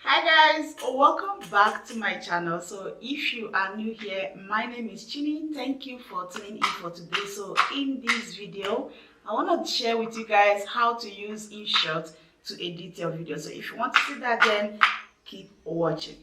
Hi guys, welcome back to my channel. So if you are new here, my name is Chini. Thank you for tuning in for today. So in this video, I want to share with you guys how to use Inshot to edit your video. So if you want to see that, then keep watching.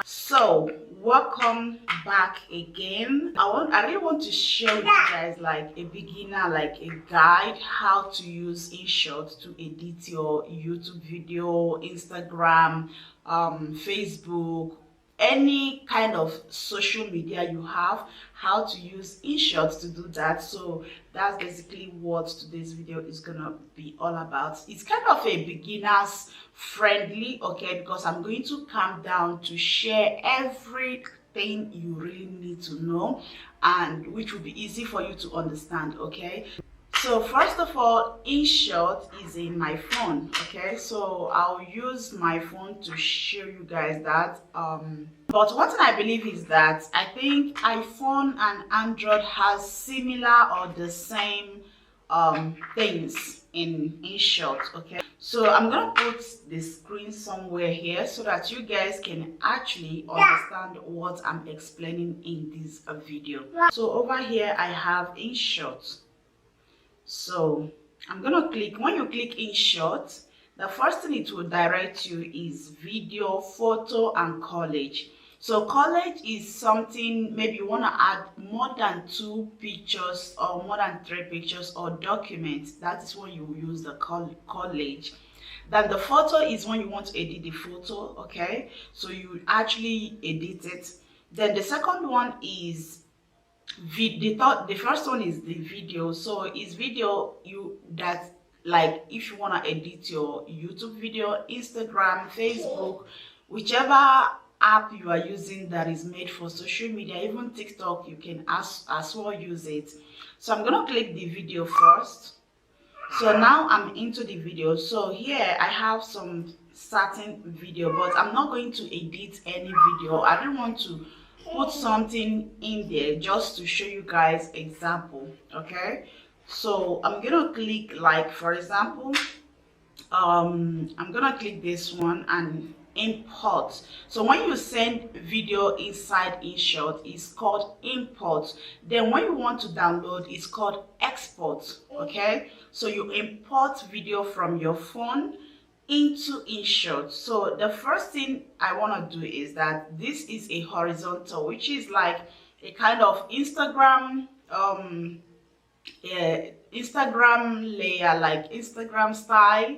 So welcome back again. I really want to share with you guys like a beginner, like a guide how to use Inshot to edit your YouTube video, Instagram, Facebook, any kind of social media you have, how to use Inshot to do that. So that's basically what today's video is gonna be all about. It's kind of a beginners friendly, okay, because I'm going to calm down to share everything you really need to know and which will be easy for you to understand, okay. So first of all, Inshot is in my phone, okay, so I'll use my phone to show you guys that. But one thing I believe is that I think iPhone and Android has similar or the same things in Inshot, okay. So I'm gonna put the screen somewhere here so that you guys can actually understand what I'm explaining in this video. So over here I have Inshot. So I'm gonna click. When you click Inshot, the first thing it will direct you is video, photo, and collage. So collage is something maybe you want to add more than 2 pictures or more than 3 pictures or documents. That is when you use the collage. Then the photo is when you want to edit the photo, okay, so you actually edit it. Then the second one is the first one is the video. So is video that, like, if you want to edit your YouTube video, Instagram, Facebook, whichever app you are using that is made for social media, even TikTok, you can as well use it. So I'm gonna click the video first. So now I'm into the video. So here I have some certain video, but I'm not going to edit any video. I don't want to put something in there just to show you guys example, okay. So I'm gonna click, like, for example, I'm gonna click this one and import. So when you send video inside Inshot, it's called import. Then when you want to download, it's called export, okay. So you import video from your phone into Inshot. So the first thing I want to do is that this is a horizontal, which is like a kind of Instagram Instagram layer, like Instagram style,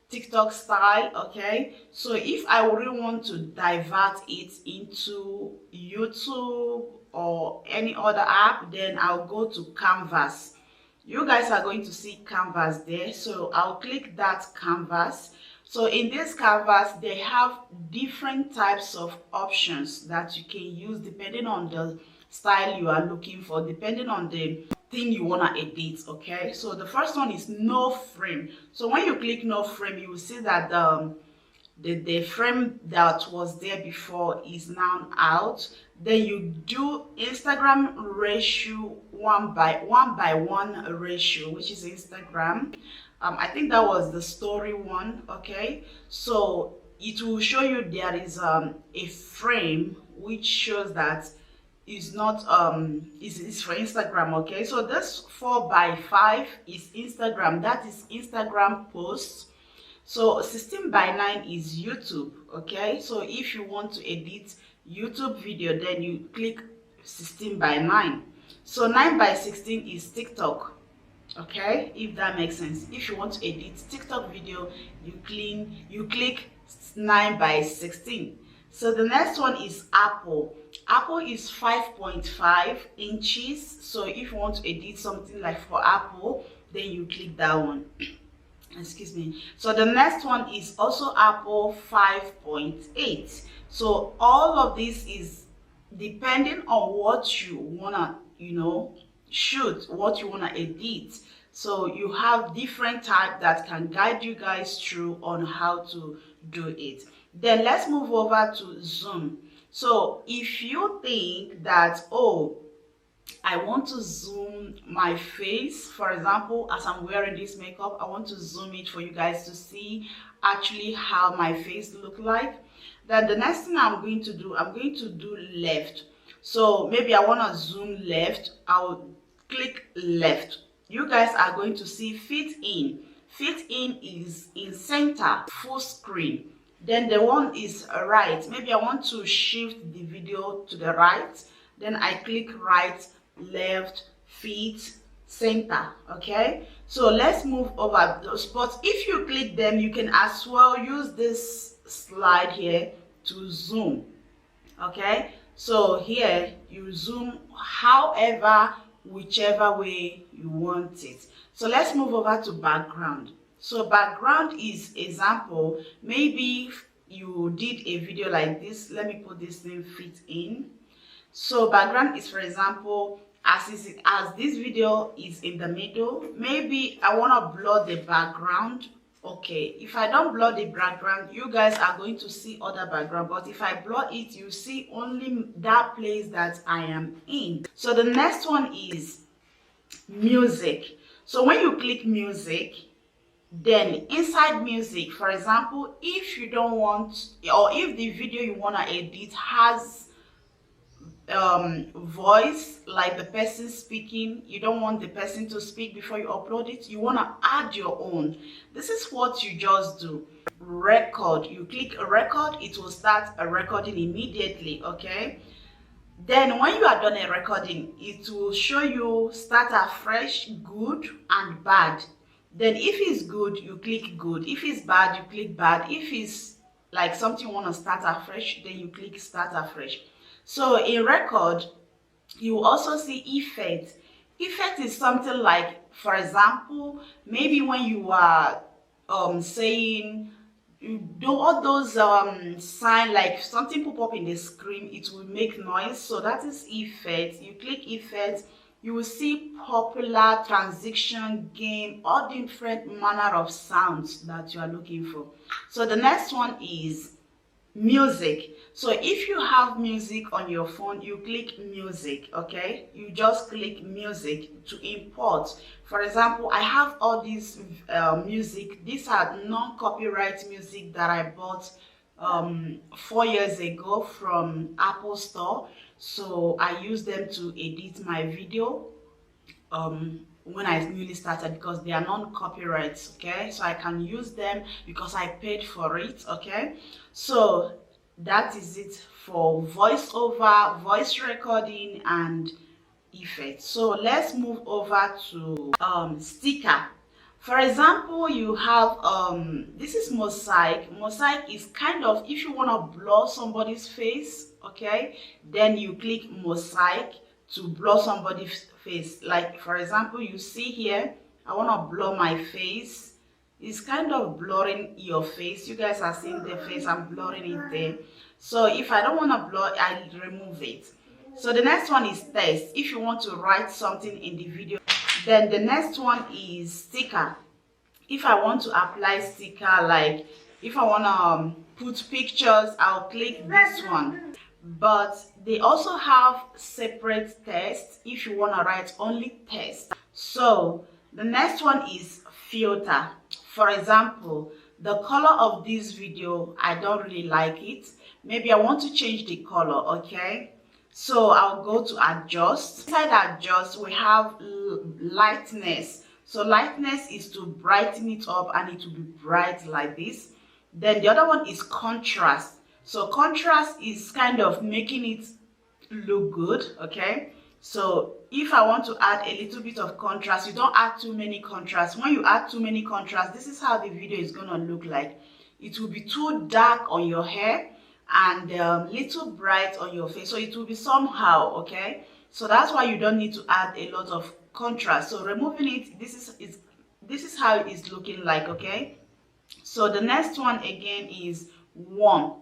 TikTok style, okay. So if I really want to divert it into YouTube or any other app, then I'll go to canvas. You guys are going to see canvas there, so I'll click that canvas. So in this canvas, they have different types of options that you can use depending on the style you are looking for, depending on the thing you want to edit, okay. So the first one is no frame. So when you click no frame, you will see that the frame that was there before is now out. Then you do Instagram ratio 1:1 ratio, which is Instagram. I think that was the story one, okay. So it will show you there is a frame which shows that is not is for Instagram, okay. So this 4:5 is Instagram, that is Instagram posts. So 16:9 is YouTube, okay. So if you want to edit YouTube video, then you click 16:9. So 9:16 is TikTok, okay, if that makes sense. If you want to edit TikTok video, you click 9:16. So the next one is Apple. Apple is 5.5 inches. So if you want to edit something like for Apple, then you click that one. Excuse me. So the next one is also Apple 5.8. So all of this is depending on what you wanna, shoot, what you wanna edit. So you have different types that can guide you guys through on how to do it. Then let's move over to zoom. So if you think that, oh, I want to zoom my face. For example, as I'm wearing this makeup, I want to zoom it for you guys to see actually how my face look like. Then the next thing I'm going to do, I'm going to do left. So maybe I want to zoom left. I'll click left. You guys are going to see fit in. Fit in is in center, full screen. Then the one is right. Maybe I want to shift the video to the right. Then I click right, left, fit, center. Okay, so let's move over those spots. If you click them, you can as well use this slide here to zoom. Okay, so here you zoom however, whichever way you want it. So let's move over to background. So background is example, maybe you did a video like this. Let me put this name fit in. So background is, for example, as this video is in the middle, maybe I want to blur the background. Okay, if I don't blur the background, you guys are going to see other background, but if I blur it, you see only that place that I am in. So the next one is music. So when you click music, then inside music, for example, if you don't want, or if the video you want to edit has voice, like the person speaking, you don't want the person to speak before you upload it, you want to add your own. This is what you just do. Record. You click record, it will start a recording immediately. Okay, then when you are done a recording, it will show you start afresh, good and bad. Then if it's good, you click good. If it's bad, you click bad. If it's like something you want to start afresh, then you click start afresh. So in record, you also see effect. Effect is something like, for example, maybe when you are saying, you do all those sign, like something pop up in the screen, it will make noise. So that is effect. You click effect, you will see popular, transition, game, all different manner of sounds that you are looking for. So the next one is music. So if you have music on your phone, you click music. Okay, you just click music to import. For example, I have all these music. These are non-copyright music that I bought 4 years ago from Apple Store. So I use them to edit my video when I newly started, because they are non-copyrights. Okay, so I can use them because I paid for it. Okay, so that is it for voiceover, voice recording and effects. So let's move over to sticker. For example, you have this is mosaic. Mosaic is kind of, if you want to blur somebody's face, okay, then you click mosaic to blur somebody's face. Like for example, you see here, I want to blur my face. It's kind of blurring your face. You guys are seeing the face, I'm blurring it there. So if I don't want to blur, I remove it. So the next one is text. If you want to write something in the video, then the next one is sticker. If I want to apply sticker, like if I want to put pictures, I'll click this one. But they also have separate text if you want to write only text. So the next one is filter. For example, the color of this video, I don't really like it. Maybe I want to change the color. Okay, so I'll go to adjust. Inside adjust, we have lightness. So lightness is to brighten it up and it will be bright like this. Then the other one is contrast. So contrast is kind of making it look good. Okay, so if I want to add a little bit of contrast, you don't add too many contrast. When you add too many contrast, this is how the video is going to look like. It will be too dark on your hair and little bright on your face, so it will be somehow. Okay, so that's why you don't need to add a lot of contrast. So removing it, this is how it is looking like. Okay, so the next one again is warm.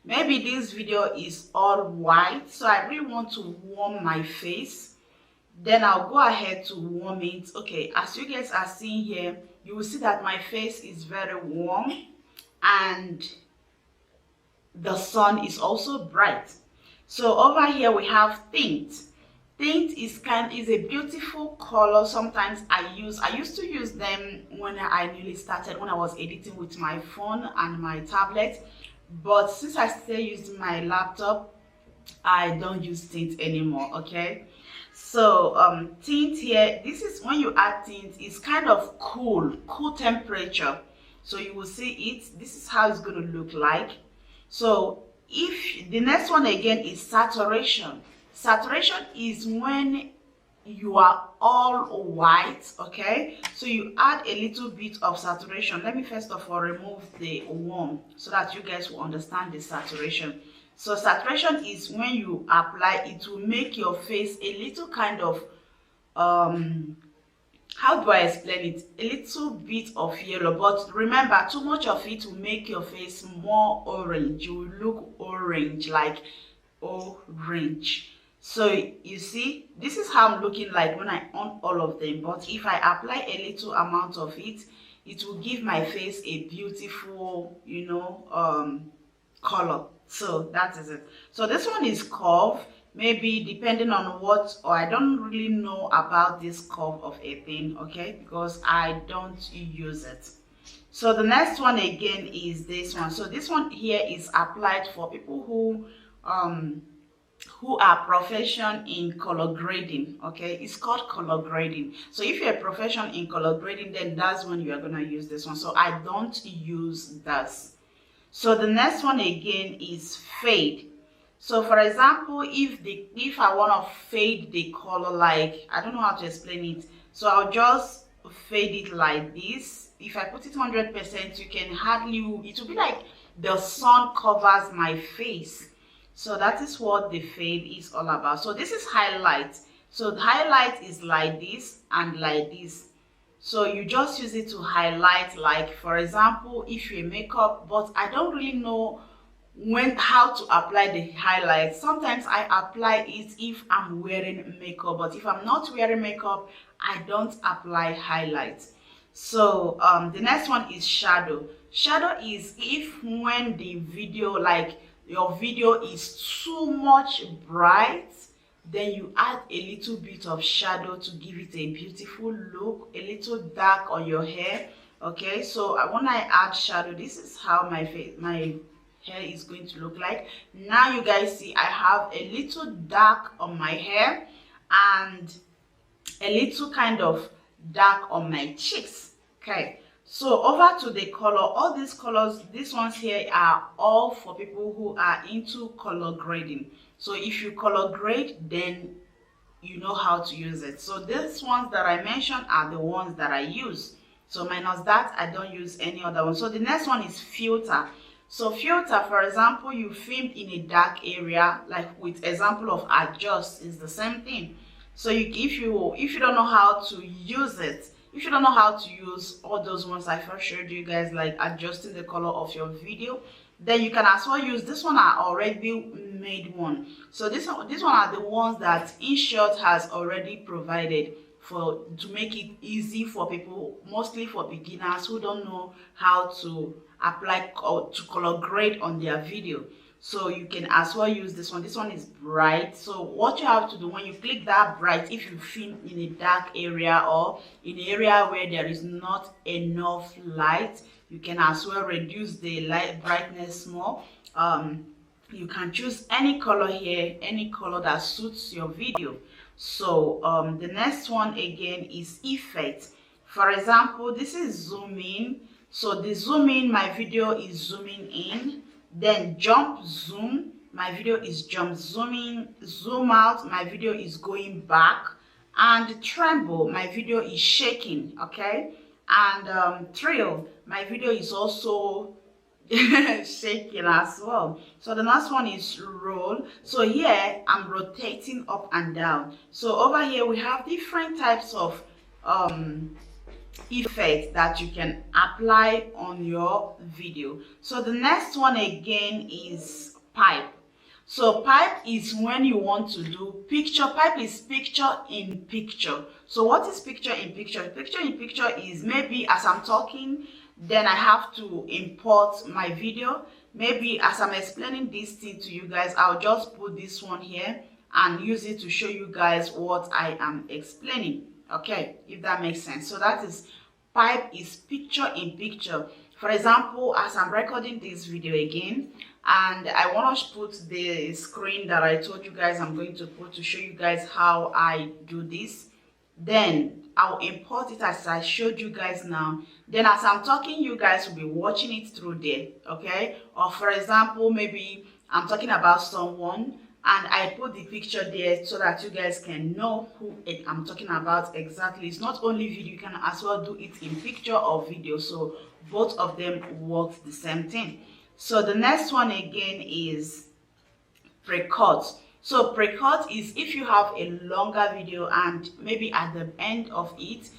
Maybe this video is all white, so I really want to warm my face. Then I'll go ahead to warm it. Okay, as you guys are seeing here, you will see that my face is very warm and the sun is also bright. So over here we have tint. tint is a beautiful color. Sometimes I used to use them when I newly started, when I was editing with my phone and my tablet, but since I still use my laptop, I don't use tint anymore. Okay, so tint here, this is when you add tint, it's kind of cool temperature. So you will see it, this is how it's going to look like. So if the next one again is saturation. Saturation is when you are all white. Okay, so you add a little bit of saturation. Let me first of all remove the warm so that you guys will understand the saturation. So saturation is when you apply it to make your face a little kind of how do I explain it, a little bit of yellow, but remember, too much of it will make your face more orange. You will look orange, like orange. So you see, this is how I'm looking like when I on all of them, but if I apply a little amount of it, it will give my face a beautiful, you know, color. So that is it. So this one is curve, maybe depending on what, or I don't really know about this curve of a thing, okay, because I don't use it. So the next one again is this one. So this one here is applied for people who are profession in color grading. Okay, it's called color grading. So if you're a profession in color grading, then that's when you are going to use this one. So I don't use this. So the next one again is fade. So for example, if I want to fade the color, like, I don't know how to explain it, so I'll just fade it like this. If I put it 100%, you can hardly, it will be like the sun covers my face. So that is what the fade is all about. So this is highlight. So the highlight is like this and like this. So you just use it to highlight, like for example, if you're makeup, but I don't really know how to apply the highlight. Sometimes I apply it if I'm wearing makeup, but if I'm not wearing makeup, I don't apply highlights. So the next one is shadow. Shadow is if when the video, like your video is too much bright, then you add a little bit of shadow to give it a beautiful look, a little dark on your hair. Okay, so when I add shadow, this is how my hair is going to look like. Now you guys see I have a little dark on my hair and a little kind of dark on my cheeks. Okay, so over to the color. All these colors, these ones here, are all for people who are into color grading. So if you color grade, then you know how to use it. So these ones that I mentioned are the ones that I use. So minus that, I don't use any other one. So the next one is filter. So filter, for example, you filmed in a dark area, like with example of adjust, is the same thing. So if you don't know how to use it, if you don't know how to use all those ones I first showed you guys, like adjusting the color of your video, then you can as well use this one. I already made one. So this one are the ones that Inshot has already provided to make it easy for people, mostly for beginners who don't know how to apply or to color grade on their video. So you can as well use this one. This one is bright. So what you have to do when you click that bright, if you film in a dark area or in an area where there is not enough light, you can as well reduce the light brightness more. You can choose any color here, any color that suits your video. So the next one again is effect. For example, this is zoom in. So the zoom in, my video is zooming in. Then jump zoom, my video is jump zooming. Zoom out, my video is going back. And tremble, my video is shaking. Okay, and trail, my video is also shaking as well. So the last one is roll. So here I'm rotating up and down. So over here we have different types of effect that you can apply on your video. So the next one again is pipe. So pipe is when you want to do picture. Pipe is picture in picture. So what is picture in picture? Picture in picture is maybe as I'm talking, then I have to import my video. Maybe as I'm explaining this thing to you guys, I'll just put this one here and use it to show you guys what I am explaining. Okay, if that makes sense. So that is, pipe is picture in picture. For example, as I'm recording this video again, and I want to put the screen that I told you guys I'm going to put to show you guys how I do this, then I'll import it as I showed you guys now. Then as I'm talking, you guys will be watching it through there. Okay, or for example, maybe I'm talking about someone and I put the picture there so that you guys can know who I'm talking about exactly. It's not only video, you can as well do it in picture or video, so both of them work the same thing. So the next one again is pre-cut. So pre-cut is if you have a longer video and maybe at the end of it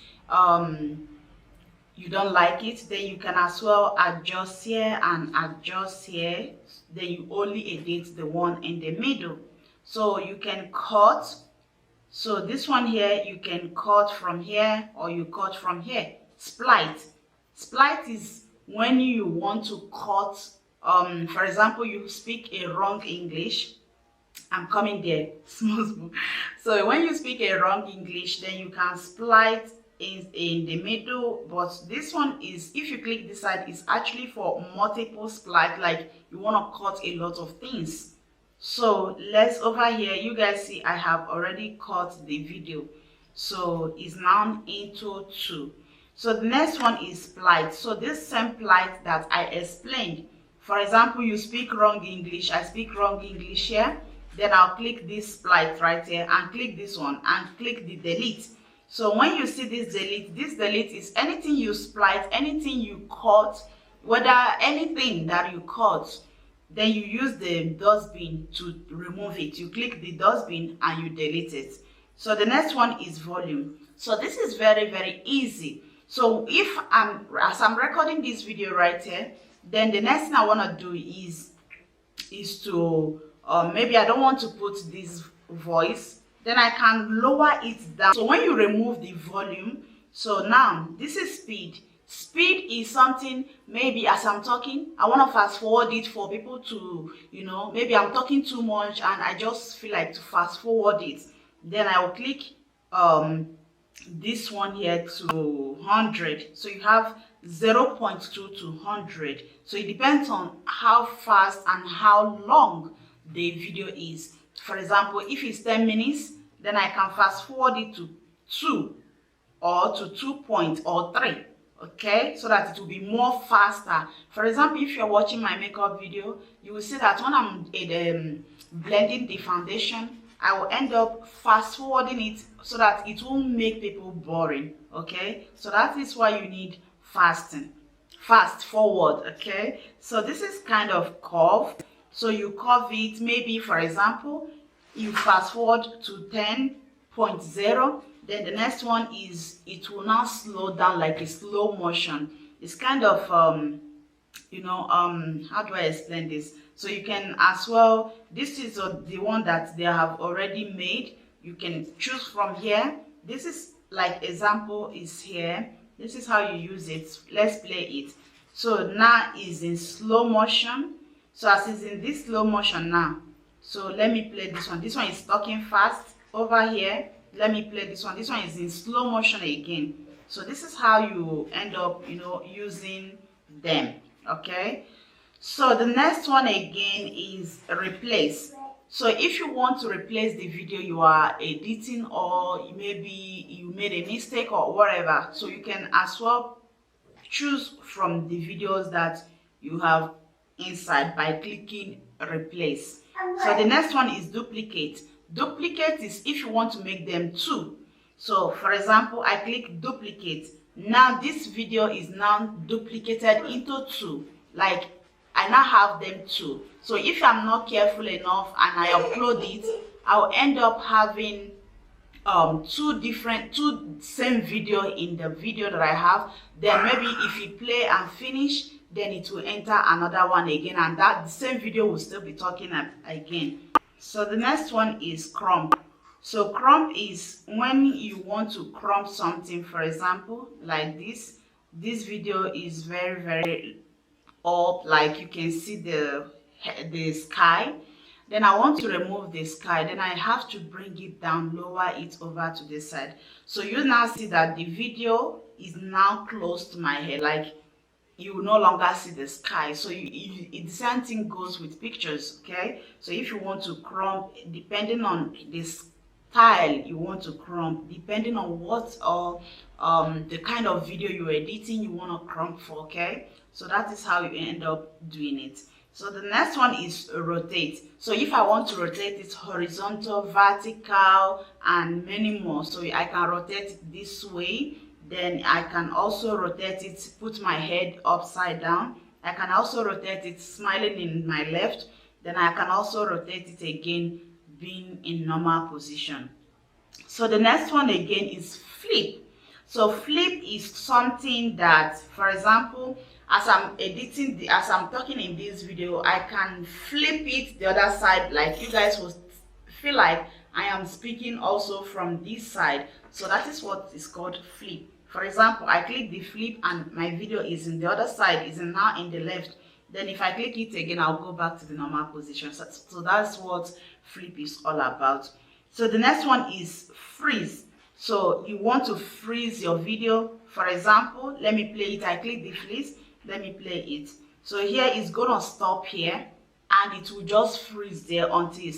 you don't like it, then you can as well adjust here and adjust here. Then you only edit the one in the middle. So you can cut. So this one here, you can cut from here or you cut from here. Split. Split is when you want to cut, for example, you speak a wrong English. I'm coming there, small. So when you speak a wrong English, then you can split in the middle. But this one is, if you click this side, it's actually for multiple split, like you want to cut a lot of things. So let's, over here you guys see I have already cut the video, so it's now into two. So the next one is split. So this same split that I explained, for example, you speak wrong English, I speak wrong English here, then I'll click this split right here and click this one and click the delete. So when you see this delete is anything you split, anything you cut, whether anything that you cut, then you use the dustbin to remove it. You click the dustbin and you delete it. So the next one is volume. So this is very easy. So if as I'm recording this video right here, then the next thing I want to do is to maybe I don't want to put this voice, then I can lower it down. So when you remove the volume, so now this is speed. Speed is something, maybe as I'm talking, I want to fast forward it for people to, you know, maybe I'm talking too much and I just feel like to fast forward it. Then I will click this one here to 100. So you have 0.2 to 100. So it depends on how fast and how long the video is. For example, if it's 10 minutes, then I can fast forward it to 2 or to 2 or 3. Okay, so that it will be more faster. For example, if you're watching my makeup video, you will see that when I'm blending the foundation, I will end up fast forwarding it so that it won't make people boring. Okay, so that is why you need fast forward. Okay, so this is kind of curve. So you curve it, maybe for example, you fast forward to 10.0. Then the next one is, it will now slow down like a slow motion. It's kind of you know, how do I explain this? So you can as well, this is the one that they have already made. You can choose from here. This is like example is here. This is how you use it. Let's play it. So now is in slow motion. So as is in this slow motion now. So let me play this one. This one is talking fast. Over here, let me play this one. This one is in slow motion again. So this is how you end up, you know, using them. Okay, so the next one again is replace. So if you want to replace the video you are editing, or maybe you made a mistake or whatever, so you can as well choose from the videos that you have inside by clicking replace. So the next one is duplicate. Duplicate is if you want to make them two. So for example, I click duplicate. Now this video is now duplicated into two, like I now have them two. So if I'm not careful enough and I upload it, I'll end up having two same video in the video that I have. Then maybe if you play and finish, then it will enter another one again, and that the same video will still be talking again. So the next one is crump. So crump is when you want to crump something, for example, like this. This video is very up, like you can see the sky. then I want to remove the sky, then I have to bring it down, lower it over to the side. So you now see that the video is now close to my hair, like you will no longer see the sky. So the same thing goes with pictures, okay? So if you want to crop, depending on the style you want to crop, depending on what the kind of video you're editing you want to crop for, okay? So that is how you end up doing it. So the next one is rotate. So if I want to rotate it horizontal, vertical, and many more, so I can rotate it this way. Then I can also rotate it, put my head upside down. I can also rotate it smiling in my left. Then I can also rotate it again, being in normal position. So the next one again is flip. So flip is something that, for example, as I'm editing, as I'm talking in this video, I can flip it the other side, like you guys will feel like I am speaking also from this side. So that is what is called flip. For example, I click the flip and my video is in the other side, is now in the left. Then if I click it again, I'll go back to the normal position. So that's what flip is all about. So the next one is freeze. So you want to freeze your video. For example, let me play it. I click the freeze, let me play it. So here it's gonna stop here and it will just freeze there until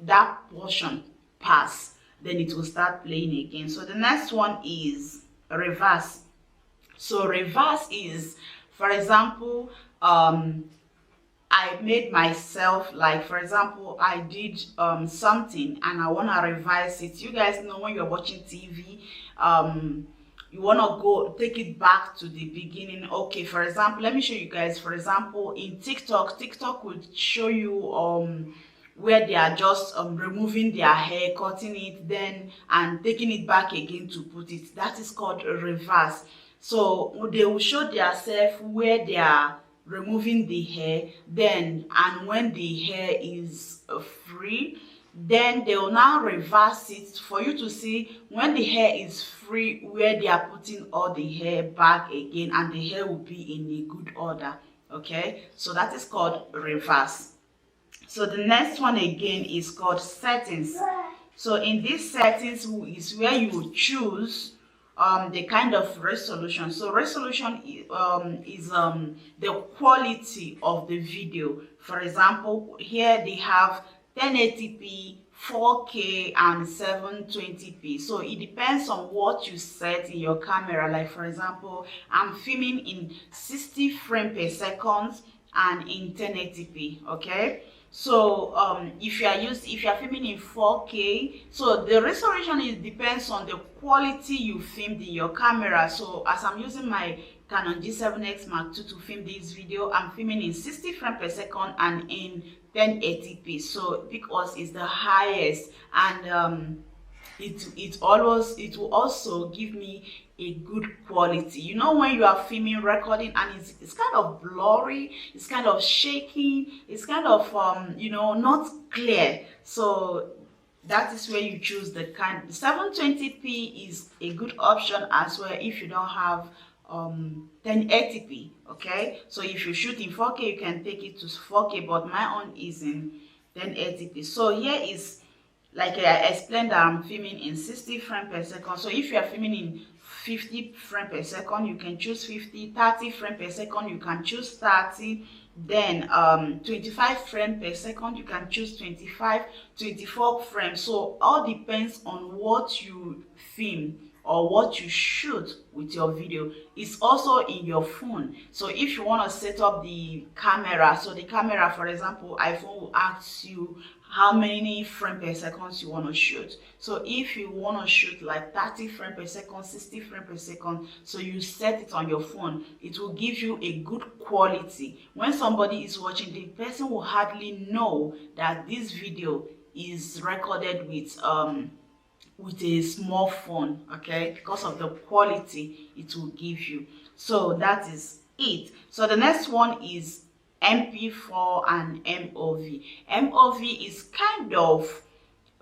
that portion pass. Then it will start playing again. So the next one is reverse. So reverse is, for example, I made myself, like for example, I did something and I want to revise it. You guys know when you're watching TV, you want to go take it back to the beginning. Okay, for example, let me show you guys. For example, in TikTok would show you where they are just removing their hair, cutting it, then and taking it back again to put it. That is called reverse. So they will show themselves where they are removing the hair, then and when the hair is free, then they will now reverse it for you to see when the hair is free, where they are putting all the hair back again, and the hair will be in a good order. Okay, so that is called reverse. So the next one again is called settings. So in this settings is where you will choose the kind of resolution. So resolution is the quality of the video. For example, here they have 1080p, 4K, and 720p. So it depends on what you set in your camera. Like for example, I'm filming in 60 frames per second and in 1080p. Okay. So if you are filming in 4K, so the resolution depends on the quality you filmed in your camera. So as I'm using my Canon G7X Mark II to film this video, I'm filming in 60 frames per second and in 1080p. So because it's the highest, and it will also give me a good quality. You know, when you are filming, recording, and it's kind of blurry, it's kind of shaky, it's kind of you know, not clear. So that is where you choose the kind. 720p is a good option as well if you don't have 1080p. Okay, so if you shoot in 4K, you can take it to 4K, but my own is in 1080p. So here is, like I explained, that I'm filming in 60 frames per second. So if you are filming in 50 frames per second, you can choose 50. 30 frames per second, you can choose 30. Then 25 frames per second, you can choose 25. 24 frames. So all depends on what you film or what you shoot with your video. It's also in your phone. So if you want to set up the camera, so the camera, for example, iPhone will ask you how many frames per second you want to shoot. So if you want to shoot like 30 frames per second, 60 frames per second, so you set it on your phone, it will give you a good quality. When somebody is watching, the person will hardly know that this video is recorded with a small phone, okay, because of the quality it will give you. So that is it. So the next one is Mp4 and Mov. Mov is kind of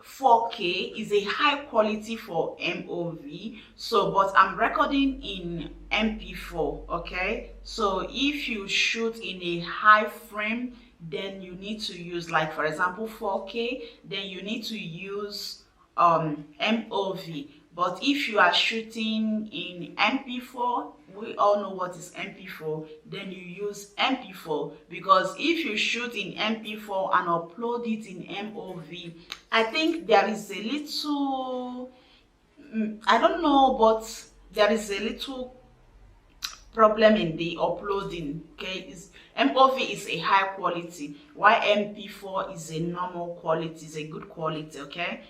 4K, is a high quality for Mov. So but I'm recording in Mp4. Okay, so if you shoot in a high frame, then you need to use, like for example 4K, then you need to use MOV. But if you are shooting in MP4, we all know what is MP4, then you use MP4. Because if you shoot in MP4 and upload it in MOV, I think there is a little, I don't know, but there is a little problem in the uploading. Okay, MOV is a high quality, while MP4 is a normal quality, is a good quality. Okay,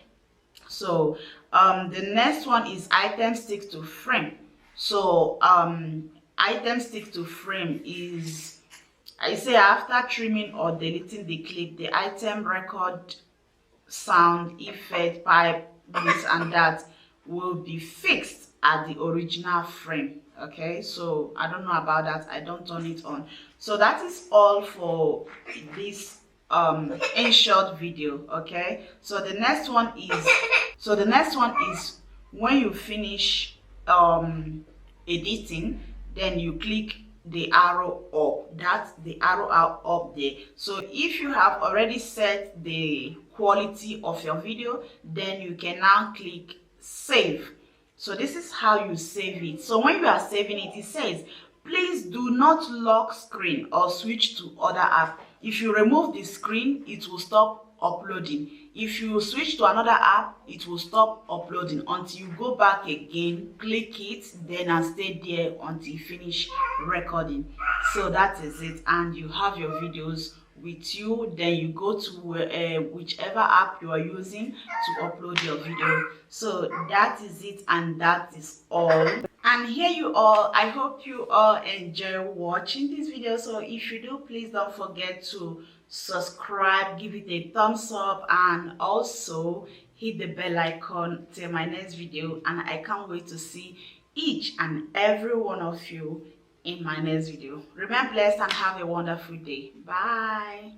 so the next one is item stick to frame. So item stick to frame is, I say after trimming or deleting the clip, the item record, sound, effect, pipe, this and that will be fixed at the original frame. Okay, so I don't know about that, I don't turn it on. So that is all for this Inshot video. Okay, so the next one is when you finish editing, then you click the arrow up. That's the arrow up there. So if you have already set the quality of your video, then you can now click save. So this is how you save it. So when you are saving it, it says please do not lock screen or switch to other app. If you remove the screen, it will stop uploading. If you switch to another app, it will stop uploading until you go back again, click it, then and stay there until you finish recording. So that is it, and you have your videos with you. Then you go to whichever app you are using to upload your video. So that is it, and that is all. And here you all, I hope you all enjoy watching this video. So if you do, please don't forget to subscribe, give it a thumbs up, and also hit the bell icon till my next video. And I can't wait to see each and every one of you in my next video. Remain blessed and have a wonderful day. Bye.